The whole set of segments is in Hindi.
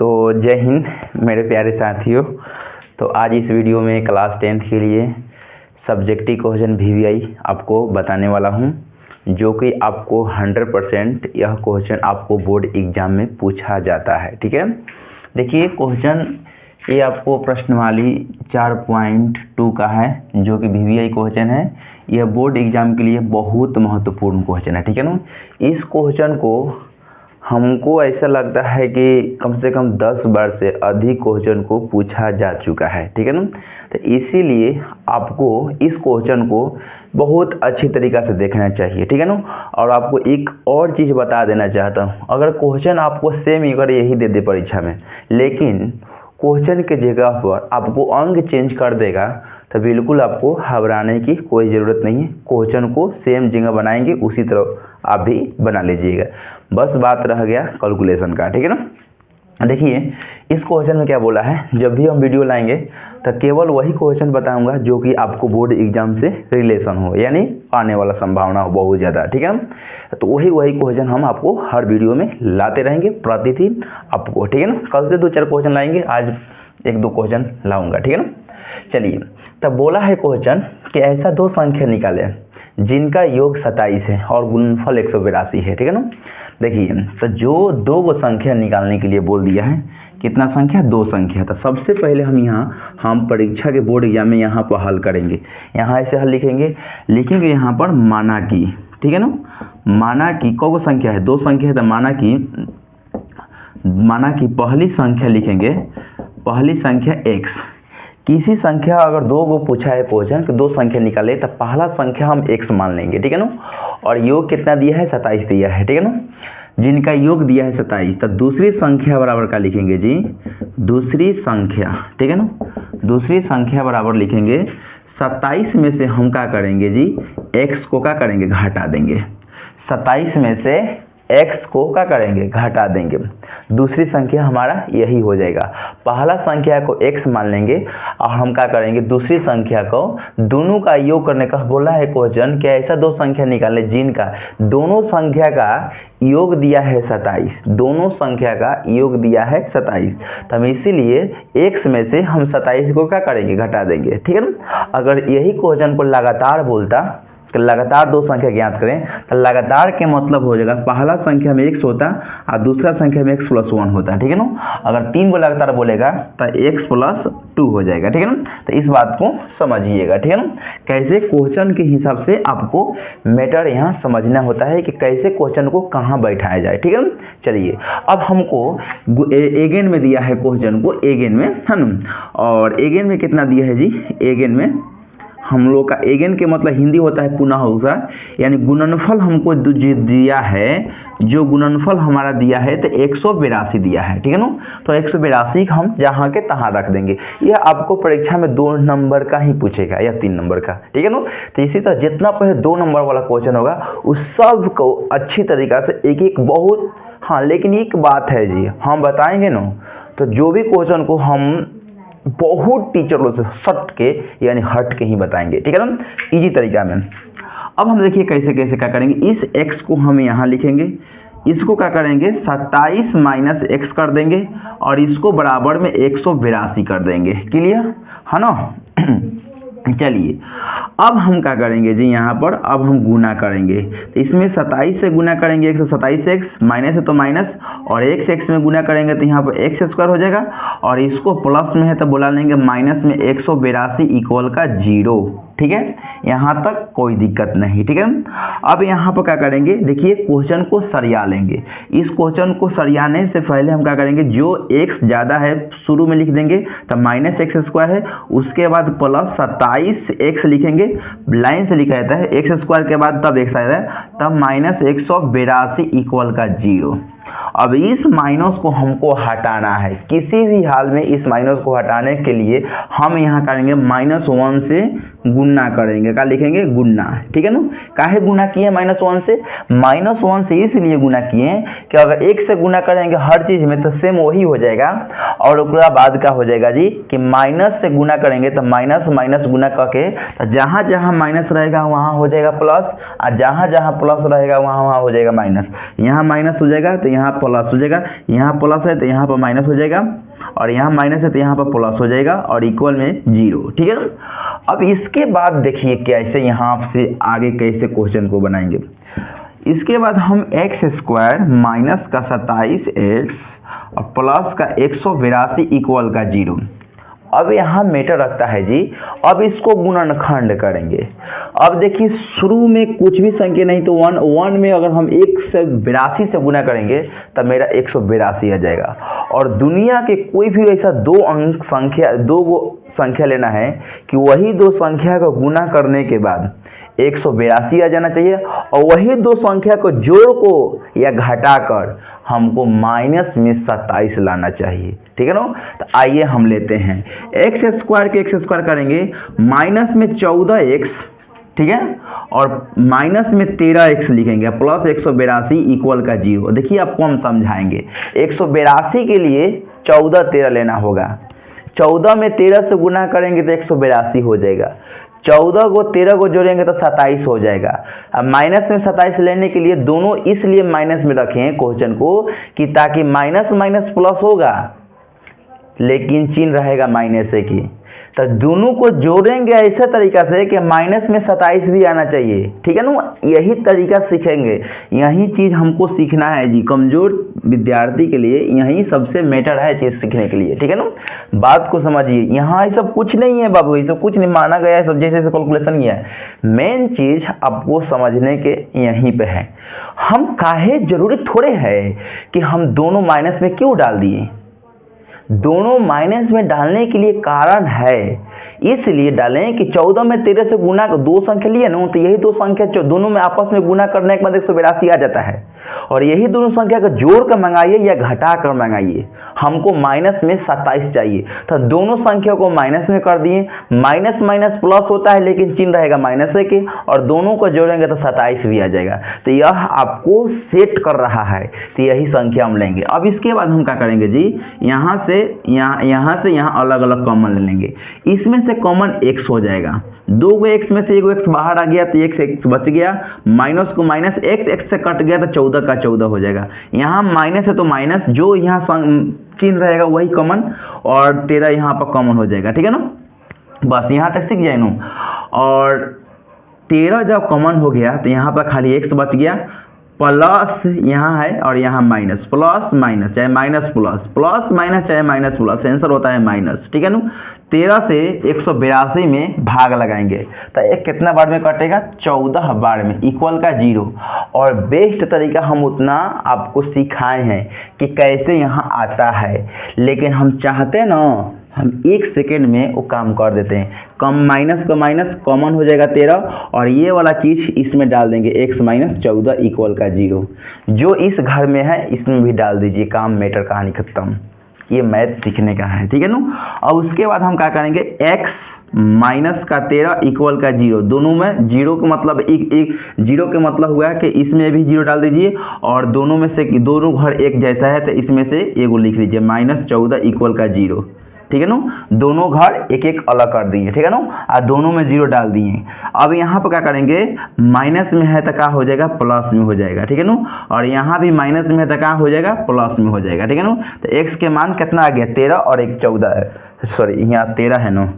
तो जय हिंद मेरे प्यारे साथियों। तो आज इस वीडियो में क्लास 10th के लिए सब्जेक्टिव क्वेश्चन VVI आपको बताने वाला हूं, जो कि आपको 100% यह क्वेश्चन आपको बोर्ड एग्जाम में पूछा जाता है। ठीक है, देखिए क्वेश्चन ये आपको प्रश्नवाली 4.2 का है, जो कि VVI क्वेश्चन है। यह बोर्ड एग्जाम के लिए बहुत महत्वपूर्ण क्वेश्चन है। ठीक है ना, इस क्वेश्चन को हमको ऐसा लगता है कि कम से कम 10 बार से अधिक क्वेश्चन को पूछा जा चुका है। ठीक है ना, तो इसीलिए आपको इस क्वेश्चन को बहुत अच्छी तरीक़ा से देखना चाहिए। ठीक है ना, और आपको एक और चीज़ बता देना चाहता हूँ, अगर क्वेश्चन आपको सेम अगर यही दे दे परीक्षा में, लेकिन क्वेश्चन के जगह पर आपको अंक चेंज कर देगा, तो बिल्कुल आपको घबराने की कोई ज़रूरत नहीं है। क्वेश्चन को सेम जगह बनाएंगे, उसी तरह आप भी बना लीजिएगा। बस बात रह गया कैलकुलेशन का। ठीक है ना, देखिए इस क्वेश्चन में क्या बोला है, जब भी हम वीडियो लाएंगे तो केवल वही क्वेश्चन बताऊंगा जो कि आपको बोर्ड एग्जाम से रिलेशन हो, यानी आने वाला संभावना हो बहुत ज़्यादा। ठीक है, तो वही क्वेश्चन हम आपको हर वीडियो में लाते रहेंगे प्रतिदिन आपको। ठीक है ना, कल से 2-4 क्वेश्चन लाएंगे, आज 1-2 क्वेश्चन लाऊंगा। ठीक है ना, चलिए तब बोला है क्वेश्चन कि ऐसा दो संख्या निकाले जिनका योग 27 है और गुणनफल 182 है। ठीक है ना, देखिए तो जो दो गो संख्या निकालने के लिए बोल दिया है, कितना संख्या, 2 संख्या। तो सबसे पहले हम परीक्षा के बोर्ड एग्जाम में यहाँ पर हल करेंगे। यहाँ ऐसे हल लिखेंगे यहाँ पर माना कि, ठीक है ना, माना कि कौ गो संख्या है, 2 संख्या है, तो माना कि पहली संख्या लिखेंगे, पहली संख्या x। किसी संख्या अगर 2 गो पूछा है क्वेश्चन कि 2 संख्या निकाले, तो पहला संख्या हम x मान लेंगे। ठीक है ना, और योग कितना दिया है, 27 दिया है। ठीक है ना, जिनका योग दिया है 27, तो दूसरी संख्या बराबर का लिखेंगे जी, दूसरी संख्या। ठीक है ना, दूसरी संख्या बराबर लिखेंगे 27 में से हम क्या करेंगे जी, x को क्या करेंगे, घटा देंगे। 27 में से x को क्या करेंगे, घटा देंगे। दूसरी संख्या हमारा यही हो जाएगा। पहला संख्या को x मान लेंगे और हम क्या करेंगे, दूसरी संख्या को दोनों का योग करने का बोला है क्वेश्चन कि ऐसा 2 संख्या निकाले जिनका दोनों संख्या का योग दिया है 27, दोनों संख्या का योग दिया है 27। तो हम इसीलिए x में से हम 27 को क्या करेंगे, घटा देंगे। ठीक है ना, अगर यही क्वेश्चन को लगातार बोलता कि लगातार 2 संख्या ज्ञात करें, तो लगातार के मतलब हो जाएगा पहला संख्या में x होता और दूसरा संख्या में x + 1 होता है। ठीक है ना, अगर 3 को लगातार बोलेगा तो x + 2 हो जाएगा। ठीक है ना, तो इस बात को समझिएगा। ठीक है ना, कैसे क्वेश्चन के हिसाब से आपको मैटर यहाँ समझना होता है कि कैसे क्वेश्चन को कहाँ बैठाया जाए। ठीक है ना, चलिए अब हमको एगेन में दिया है क्वेश्चन को, एगेन में है ना, और एगेन में कितना दिया है जी, एगेन में हम लोग का एगेन के मतलब हिंदी होता है पुनः होगा, यानी गुणनफल हमको दिया है, जो गुणनफल हमारा दिया है तो 182 दिया है। ठीक है ना, तो 182 हम जहाँ के तहाँ रख देंगे। यह आपको परीक्षा में 2 नंबर का ही पूछेगा या 3 नंबर का। ठीक है ना, तो इसी तरह जितना पहले 2 नंबर वाला क्वेश्चन होगा उस सब को अच्छी तरीक़ा से एक बहुत, हाँ लेकिन एक बात है जी, हम बताएंगे ना, तो जो भी क्वेश्चन को हम बहुत टीचरों से सट के यानी हट के ही बताएंगे। ठीक है ना, इजी तरीका में। अब हम देखिए कैसे कैसे क्या करेंगे, इस x को हम यहाँ लिखेंगे, इसको क्या करेंगे 27 - x कर देंगे और इसको बराबर में 182 कर देंगे। क्लियर है ना, चलिए अब हम क्या करेंगे जी, यहाँ पर अब हम गुना करेंगे, तो इसमें 27 से गुना करेंगे 127x, माइनस है तो माइनस, और x में गुना करेंगे तो यहाँ पर x² हो जाएगा, और इसको प्लस में है तो बोला लेंगे माइनस में 182 = 0। ठीक है, यहाँ तक कोई दिक्कत नहीं। ठीक है, अब यहाँ पर क्या करेंगे, देखिए क्वेश्चन को सरिया लेंगे। इस क्वेश्चन को सरियाने से पहले हम क्या करेंगे, जो x ज़्यादा है शुरू में लिख देंगे, तो -x² है, उसके बाद प्लस 27x लिखेंगे, लाइन से लिखा जाता है, x² के बाद तब x आया है, तब -182 = 0। अब इस माइनस को हमको हटाना है, किसी भी हाल में इस माइनस को हटाने के लिए हम यहाँ करेंगे -1 से गुना करेंगे। क्या लिखेंगे, गुना। ठीक है ना, काहे गुना किए -1 से, -1 से इसलिए गुना किए कि अगर 1 से गुना करेंगे हर चीज़ में तो सेम वही हो जाएगा, और उसके बाद क्या हो जाएगा जी कि माइनस से गुना करेंगे तो माइनस माइनस गुना करके, तो जहाँ जहाँ माइनस रहेगा वहाँ हो जाएगा प्लस, और जहाँ जहाँ प्लस रहेगा वहाँ वहाँ हो जाएगा माइनस। यहाँ माइनस हो जाएगा तो यहाँ प्लस हो जाएगा, यहाँ प्लस है तो यहाँ पर माइनस हो जाएगा, और यहाँ माइनस है तो यहाँ पर प्लस हो जाएगा, और इक्वल में 0। ठीक है ना। अब इसके बाद देखिए कैसे यहाँ से आगे कैसे क्वेश्चन को बनाएंगे। इसके बाद हम एक्स स्क्वायर माइनस का 27x और प्लस का 182 इक्वल का 0। अब यहाँ मेटर रखता है जी, अब इसको गुणनखंड करेंगे। अब देखिए शुरू में कुछ भी संख्या नहीं तो 1 में अगर हम 182 से गुना करेंगे तब मेरा 182 आ जाएगा। और दुनिया के कोई भी ऐसा दो संख्या लेना है कि वही दो संख्या को गुना करने के बाद 182 आ जाना चाहिए, और वही दो संख्या को जोड़ को या घटाकर हमको माइनस में 27 लाना चाहिए। ठीक है ना। तो आइए हम लेते हैं एक्स स्क्वायर के एक्स स्क्वायर करेंगे, माइनस में 14x, ठीक है, और माइनस में 13x लिखेंगे, प्लस 182 इक्वल का 0। देखिए आपको हम समझाएंगे। 182 के लिए 14 13 लेना होगा, 14 में 13 से गुना करेंगे तो 182 हो जाएगा, 14 को 13 को जोड़ेंगे तो 27 हो जाएगा। अब माइनस में 27 लेने के लिए दोनों इसलिए माइनस में रखें क्वेश्चन को कि ताकि माइनस माइनस प्लस होगा लेकिन चिन्ह रहेगा माइनस से की, तो दोनों को जोड़ेंगे ऐसे तरीका से कि माइनस में 27 भी आना चाहिए। ठीक है ना। यही तरीका सीखेंगे, यही चीज़ हमको सीखना है जी। कमज़ोर विद्यार्थी के लिए यही सबसे मैटर है चीज़ सीखने के लिए। ठीक है ना। बात को समझिए, यहाँ ये सब कुछ नहीं है बाबू, ये सब कुछ नहीं माना गया है, सब जैसे कैलकुलेशन किया है। मेन चीज़ आपको समझने के यहीं पर है। हम काहे जरूरी थोड़े है कि हम दोनों माइनस में क्यों डाल दिए, दोनों माइनस में डालने के लिए कारण है, इसलिए डालें कि 14 में 13 से गुना दो संख्या लिए ना, तो यही दो संख्या दोनों में आपस में गुना करने के बाद 182 आ जाता है, और यही दोनों संख्या को जोड़ कर मंगाइए या घटा कर मंगाइए, हमको माइनस में 27 चाहिए। तो दोनों संख्या को माइनस में कर दिए, माइनस माइनस प्लस होता है लेकिन चिन्ह रहेगा माइनस के, और दोनों को जोड़ेंगे तो 27 भी आ जाएगा। तो यह आपको सेट कर रहा है, तो यही संख्या हम लेंगे। अब इसके बाद हम क्या करेंगे जी, यहाँ से यहाँ अलग अलग कॉमन ले लेंगे। इसमें से कॉमन x हो जाएगा, दो को x में से एक x बाहर आ गया तो x बच गया, माइनस को माइनस x से कट गया तो 14 का 14 हो जाएगा। यहाँ माइनस है तो माइनस, जो यहाँ चिन्ह रहेगा वही कॉमन, और 13 यहाँ पर कॉमन हो जाएगा। ठीक है ना। बस यहाँ तक सीख जाए ना। और 13 जब कॉमन हो गया तो यहाँ पर खाली x बच गया, प्लस यहाँ है और यहाँ माइनस, प्लस माइनस चाहे माइनस प्लस, प्लस माइनस चाहे माइनस प्लस, आंसर होता है माइनस। ठीक है ना। 13 से 182 में भाग लगाएंगे तो एक कितना बार में कटेगा, 14 बार में, इक्वल का 0। और बेस्ट तरीका हम उतना आपको सिखाए हैं कि कैसे यहाँ आता है, लेकिन हम चाहते हैं ना हम 1 सेकेंड में वो काम कर देते हैं। कम माइनस का माइनस कॉमन हो जाएगा 13, और ये वाला चीज़ इसमें डाल देंगे x माइनस 14 इक्वल का 0। जो इस घर में है इसमें भी डाल दीजिए, काम मैटर, कहानी खत्म। ये मैथ सीखने का है। ठीक है ना। और उसके बाद हम क्या करेंगे, x माइनस का 13 इक्वल का 0, दोनों में 0 का मतलब एक 0 का मतलब हुआ कि इसमें भी 0 डाल दीजिए, और दोनों में से दोनों घर एक जैसा है तो इसमें से एगो लिख लीजिए, माइनस 14 इक्वल का 0। ठीक है ना। दोनों घर एक एक अलग कर दिए। ठीक है ना। और दोनों में 0 डाल दिए। अब यहाँ पर क्या करेंगे, माइनस में है तो क्या हो जाएगा, प्लस में हो जाएगा। ठीक है ना। और यहाँ भी माइनस में है तो क्या हो जाएगा, प्लस में हो जाएगा। ठीक है ना। तो x के मान कितना आ गया, 13 और 1 14 है, सॉरी यहाँ 13 है ना,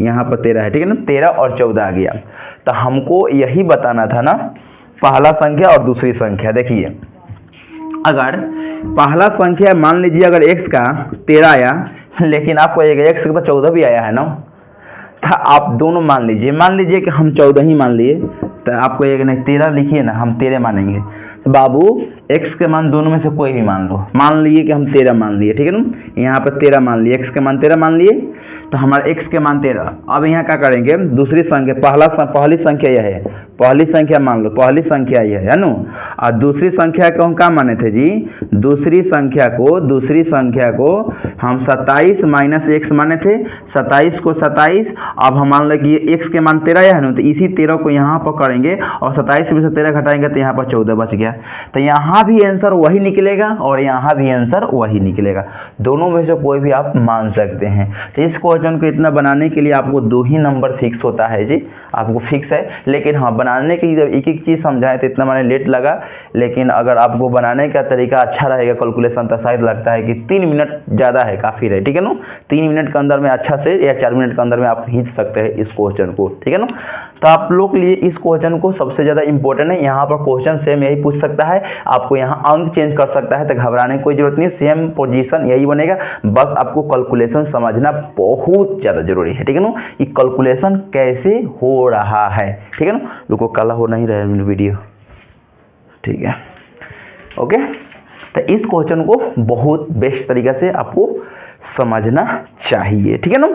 यहाँ पर 13 है। ठीक है ना। 13 और 14 आ गया। तो हमको यही बताना था ना, पहला संख्या और दूसरी संख्या। देखिए अगर पहला संख्या मान लीजिए अगर x का 13 आया, लेकिन आपको एक x का 14 भी आया है ना, तो आप दोनों मान लीजिए कि हम 14 ही मान लिए, तो आपको एक नहीं 13 लिखिए ना, हम 13 मानेंगे। तो बाबू x के मान दोनों में से कोई भी मान लो, मान लिए कि हम 13 मान लिए। ठीक है ना। यहाँ पर 13 मान लिए, x के मान 13 मान लिए, तो हमारा x के मान 13। अब यहाँ क्या करेंगे, दूसरी संख्या, पहली संख्या यह है, पहली संख्या मान लो, पहली संख्या यह है ना, और दूसरी संख्या को हम क्या माने थे जी, दूसरी संख्या को हम 27 माइनस x माने थे, 27 को 27। अब हम मान लो कि ये x के मान 13 है ना, तो इसी 13 को यहाँ पर करेंगे और 27 में से 13 घटाएंगे तो यहाँ पर 14 बच गया। तो यहाँ भी आंसर वही निकलेगा और यहाँ भी आंसर वही निकलेगा, दोनों में से कोई भी आप मान सकते हैं। तो इस क्वेश्चन को इतना बनाने के लिए आपको 2 ही नंबर फिक्स होता है जी, आपको फिक्स है। लेकिन हाँ, बनाने की जब एक एक चीज़ समझाएं तो इतना मैंने लेट लगा, लेकिन अगर आपको बनाने का तरीका अच्छा रहेगा कैलकुलेशन, तो शायद लगता है कि 3 मिनट ज़्यादा है, काफ़ी रहे, ठीक है ना। 3 मिनट के अंदर में अच्छा से या 4 मिनट के अंदर में आप खींच सकते हैं इस क्वेश्चन को, ठीक है ना। तो आप लोग के लिए इस क्वेश्चन को सबसे ज़्यादा इंपॉर्टेंट है। यहाँ पर क्वेश्चन सेम यही पूछ सकता है, आपको यहाँ अंक चेंज कर सकता है, तो घबराने की कोई जरूरत नहीं, सेम पोजीशन यही बनेगा। बस आपको कैलकुलेशन समझना बहुत ज़्यादा जरूरी है, ठीक है ना, कि कैलकुलेशन कैसे हो रहा है, ठीक है ना। रुको, काला हो नहीं रहा है वीडियो, ठीक है, ओके। तो इस क्वेश्चन को बहुत बेस्ट तरीके से आपको समझना चाहिए, ठीक है ना।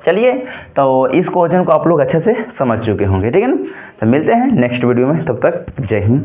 चलिए तो इस क्वेश्चन को आप लोग अच्छे से समझ चुके होंगे, ठीक है ना। तो मिलते हैं नेक्स्ट वीडियो में, तब तक जय हिंद।